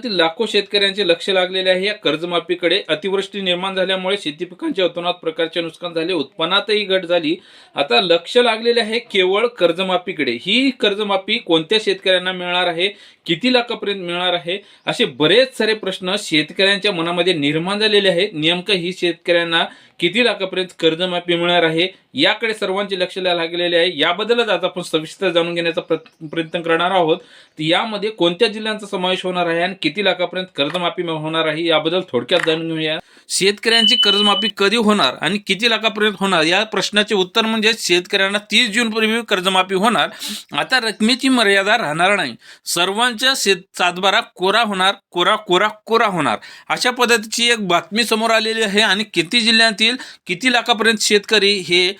लाखो शेतकऱ्यांचे लक्ष लागलेले आहे या कर्जमाफीकडे। अतिवृष्टी निर्माण झाल्यामुळे शेती पिकांचे अतोनात प्रकारचे नुकसान झाले, उत्पन्नातही घट झाली। आता लक्ष लागलेले आहे केवळ कर्जमाफीकडे। ही कर्जमाफी कोणत्या शेतकऱ्यांना मिळणार आहे, किती लाखापर्यंत मिळणार आहे, असे बरेच सारे प्रश्न शेतकऱ्यांच्या मनामध्ये निर्माण झालेले आहेत। नेमकं ही शेतकऱ्यांना किती लाखापर्यंत कर्जमाफी मिळणार आहे याकडे सर्वांचे लक्ष लागलेले आहे। याबद्दलच आज आपण सविस्तर जाणून घेण्याचा प्रयत्न करणार आहोत। यामध्ये कोणत्या जिल्ह्यांचा समावेश होणार आहे आणि किती लाखापर्यंत कर्जमाफी होणार आहे याबद्दल थोडक्यात जाणून घेऊया। शेतकऱ्यांची कर्जमाफी कधी होणार आणि किती लाखापर्यंत होणार या प्रश्नाचे उत्तर म्हणजे शेतकऱ्यांना 30 जून पूर्वी कर्जमाफी होणार। आता रकमेची मर्यादा राहणार नाही, सर्वांच्या सातबारा कोरा होणार, कोरा कोरा कोरा होणार, अशा पद्धतीची एक बातमी समोर आलेली आहे। आणि किती जिल्ह्यातील किती लाखापर्यंत शेतकरी हे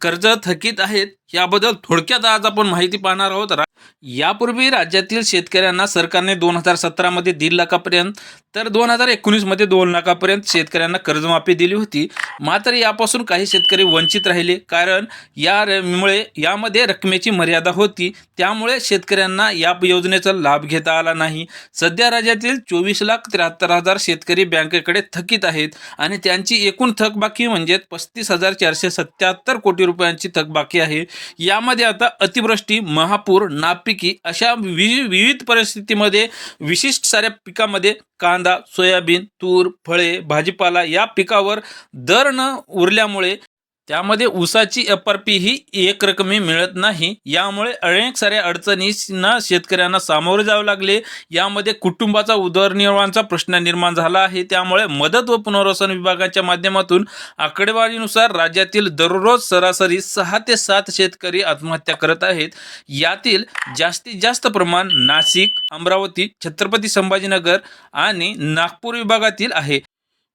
कर्ज थकीत आहेत याबद्दल थोडक्यात आज आपण माहिती पाहणार आहोत। यापूर्वी राज्यातील शेतकऱ्यांना सरकारने 2017 मध्ये 1.5 लाखापर्यंत तर 2019 मध्ये 2 लाखापर्यंत शेतकऱ्यांना कर्जमाफी दिली होती। मात्र यापासून काही शेतकरी वंचित राहिले, कारण यामध्ये रकमेची मर्यादा होती, त्यामुळे शेतकऱ्यांना या योजनेचा लाभ घेता आला नाही। सध्या राज्यातील 24,73,000 शेतकरी बँकेकडे थकीत आहेत आणि त्यांची एकूण थकबाकी म्हणजे 35,477 कोटी रुपयांची थकबाकी आहे। यामध्ये आता अतिवृष्टी, महापूर, नापिकी अशा विविध परिस्थितीमध्ये विशिष्ट साऱ्या पिकामध्ये कांदा, सोयाबीन, तूर, फळे, भाजीपाला या पिकावर दर न उरल्यामुळे त्यामध्ये ऊसाची FRP ही एक रकमी मिळत नाही। यामुळे अनेक साऱ्या अडचणींना शेतकऱ्यांना सामोरे जावे लागले। यामध्ये कुटुंबाचा उदरनिर्वाहाचा प्रश्न निर्माण झाला आहे। त्यामुळे मदत व पुनर्वसन विभागाच्या माध्यमातून आकडेवारीनुसार राज्यातील दररोज सरासरी 6 ते 7 शेतकरी आत्महत्या करत आहेत। यातील जास्तीत जास्त प्रमाण नाशिक, अमरावती, छत्रपती संभाजीनगर आणि नागपूर विभागातील आहे।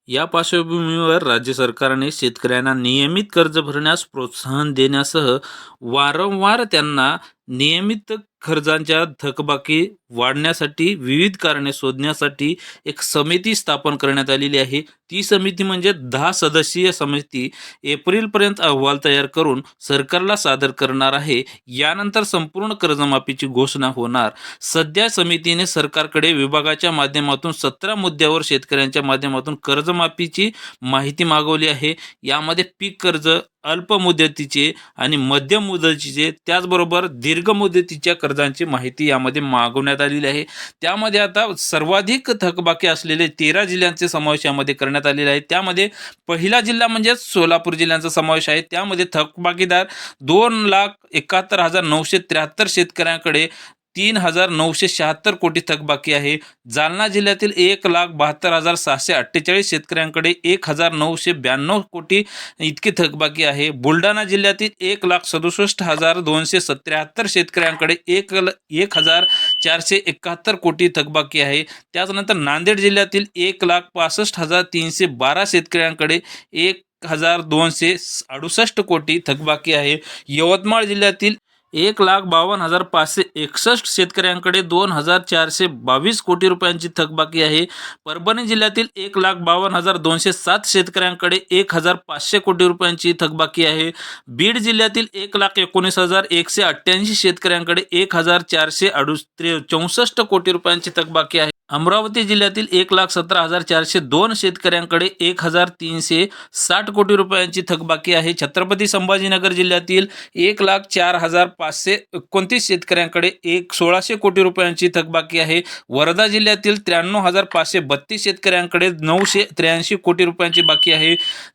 या पार्श्वभूमीवर राज्य सरकारने शेतकऱ्यांना नियमित कर्ज भरण्यास प्रोत्साहन देण्यासह वारंवार त्यांना नियमित कर्जांच्या थकबाकी वाढण्यासाठी विविध कारणे शोधण्यासाठी एक समिती स्थापन करण्यात आलेली आहे। ती समिती म्हणजे 10 सदस्यीय समिती एप्रिलपर्यंत अहवाल तयार करून सरकारला सादर करणार आहे। यानंतर संपूर्ण कर्जमाफीची घोषणा होणार। सध्या समितीने सरकारकडे विभागाच्या माध्यमातून 17 मुद्द्यावर शेतकऱ्यांच्या माध्यमातून कर्जमाफीची माहिती मागवली आहे। यामध्ये पीक कर्ज, अल्प मुदतीचे आणि मध्यम मुदतीचे, त्याचबरोबर दीर्घ मुदतीच्या कर्जांची माहिती यामध्ये मागवण्यात आलेली आहे। त्यामध्ये आता सर्वाधिक थकबाकी असलेले 13 जिल्ह्यांचे समावेश यामध्ये करण्यात आलेला आहे। त्यामध्ये पहिला जिल्हा म्हणजे सोलापूर जिल्ह्याचा समावेश आहे। त्यामध्ये थकबाकीदार 2,71,973 शेतकऱ्यांकडे 3,976 कोटी थकबाकी आहे। जालना जिल्ह्यातील 1,72,648 शेतकऱ्यांकडे 1,992 कोटी इतकी थकबाकी आहे। बुलढाणा जिल्ह्यातील 1,67,273 शेतकऱ्यांकडे 1,0471 कोटी थकबाकी आहे। त्यानंतर नांदेड जिल्ह्यातील 1,65,312 शेतकऱ्यांकडे 1,268 कोटी थकबाकी आहे। यवतमाळ जिल्ह्यातील 1,52,561 शेतकऱ्यांकडे 2,422 कोटी रुपयांची थकबाकी आहे। परभणी जिल्ह्यातील 1,52,207 शेतकऱ्यांकडे 1,500 कोटी रुपयांची थकबाकी आहे। बीड जिल्ह्यातील 1,19,188 शेतकऱ्यांकडे 1,464 कोटी रुपयांची थकबाकी आहे। अमरावती जिल्ह्यातील 1,17,402 शेतकऱ्यांकडे 1,360 कोटी रुपयांची थकबाकी आहे। छत्रपती संभाजीनगर जिल्ह्यातील 1,04,529 शेतकऱ्यांकडे 1,600 कोटी रुपयांची थकबाकी आहे। वर्धा जिल्ह्यातील 93,532 शेतकऱ्यांकडे 983 कोटी रुपयांची बाकी आहे।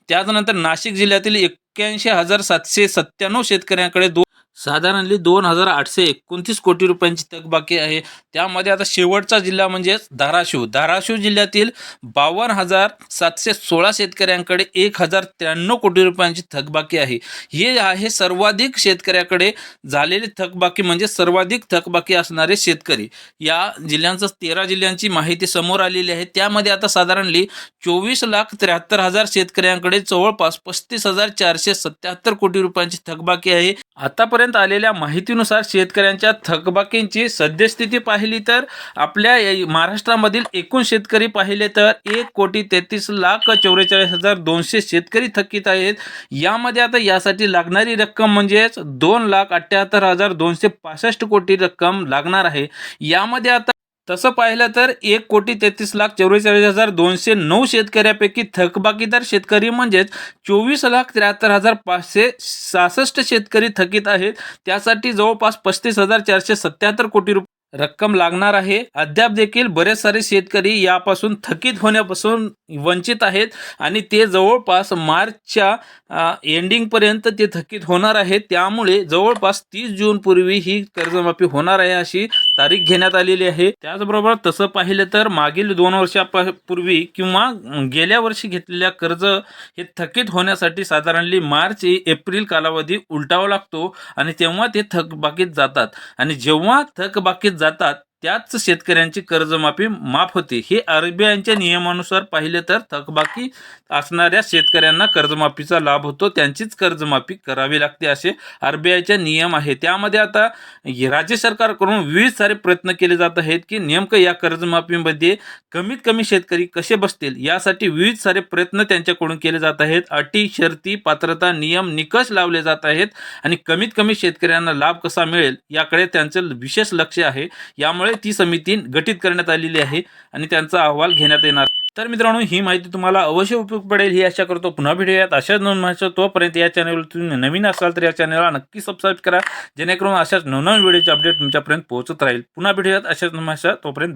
त्यानंतर नाशिक जिल्ह्यातील 81,797 शेतकऱ्यांकडे साधारणली 2,829 कोटी रुपयांची थकबाकी आहे। त्यामध्ये आता शेवटचा जिल्हा म्हणजे धाराशिव जिल्ह्यातील 52,716 शेतकऱ्यांकडे 1,093 कोटी रुपयांची थकबाकी आहे। हे आहे सर्वाधिक शेतकऱ्याकडे झालेली थकबाकी, म्हणजे सर्वाधिक थकबाकी असणारे शेतकरी। या जिल्ह्यांचा 13 जिल्ह्यांची माहिती समोर आलेली आहे। त्यामध्ये आता साधारणली 24,73,000 शेतकऱ्यांकडे जवळपास 35,477 कोटी रुपयांची थकबाकी आहे। आतापर्यंत आलेल्या माहितीनुसार शेतकऱ्यांच्या थकबाकींची सद्यस्थिती पाहिली तर आपल्या महाराष्ट्रामधील एकूण शेतकरी पाहिले तर 1,33,44,200 शेतकरी थकीत आहेत। यामध्ये आता यासाठी लागणारी रक्कम म्हणजेच 2,78,265 कोटी रक्कम लागणार आहे। यामध्ये आता तसं पाहिलं तर 1,33,44,209 शेतकऱ्यापैकी थकबाकीदार शेतकरी म्हणजेच 24,73,566 शेतकरी थकीत आहेत. त्यासाठी जवळपास 35,477 कोटी रुपये रक्कम लागणार आहे. अद्याप देखील बरेच सारे शेतकरी यापासून थकीत होण्यापासून वंचित आहेत आणि ते जवळपास मार्चच्या एंडिंगपर्यंत ते थकीत होणार आहेत. त्यामुळे जवळपास 30 जून पूर्वी ही कर्जमाफी होणार आहे अशी तारीख घेण्यात आलेली आहे. त्याचबरोबर तसं पाहिलं तर मागील 2 वर्षापूर्वी किंवा गेल्या वर्षी घेतलेल्या कर्ज हे थकीत होण्यासाठी साधारणली मार्च एप्रिल कालावधी उलटावा लागतो आणि तेव्हा ते थकबाकीत जातात आणि जेव्हा थकबाकीत जातात त्याच शेतकऱ्यांची कर्जमाफी माफ होते. हे RBIच्या नियमानुसार पाहिले तर थकबाकी असणाऱ्या शेतकऱ्यांना कर्जमाफीचा लाभ होतो, त्यांचीच कर्जमाफी करावी लागते असे RBIचे नियम आहे. त्यामध्ये आता राज्य सरकारकडून विविध सारे प्रयत्न केले जात आहेत की नेमकं या कर्जमाफीमध्ये कमीत कमी शेतकरी कसे बसतील यासाठी विविध सारे प्रयत्न त्यांच्याकडून केले जात आहेत. अटी, शर्ती, पात्रता, नियम, निकष लावले जात आहेत आणि कमीत कमी शेतकऱ्यांना लाभ कसा मिळेल याकडे त्यांचं विशेष लक्ष आहे. यामुळे ती समिती गठीत करण्यात आलेली आहे आणि त्यांचा अहवाल घेण्यात येणार. तर मित्रांनो, ही माहिती तुम्हाला अवश्य उपयोग पडेल ही आशा करतो. पुन्हा भेटूयात अशाच नवीन माहिती. तोपर्यंत या चॅनलवर तुम्ही नवीन असाल तर या चॅनलला नक्की सबस्क्राईब करा, जेणेकरून अशाच नवनवीन व्हिडिओचे अपडेट तुमच्यापर्यंत पोहोचत राहील. पुन्हा भेटूयात अशाच नवीन माहिती. तोपर्यंत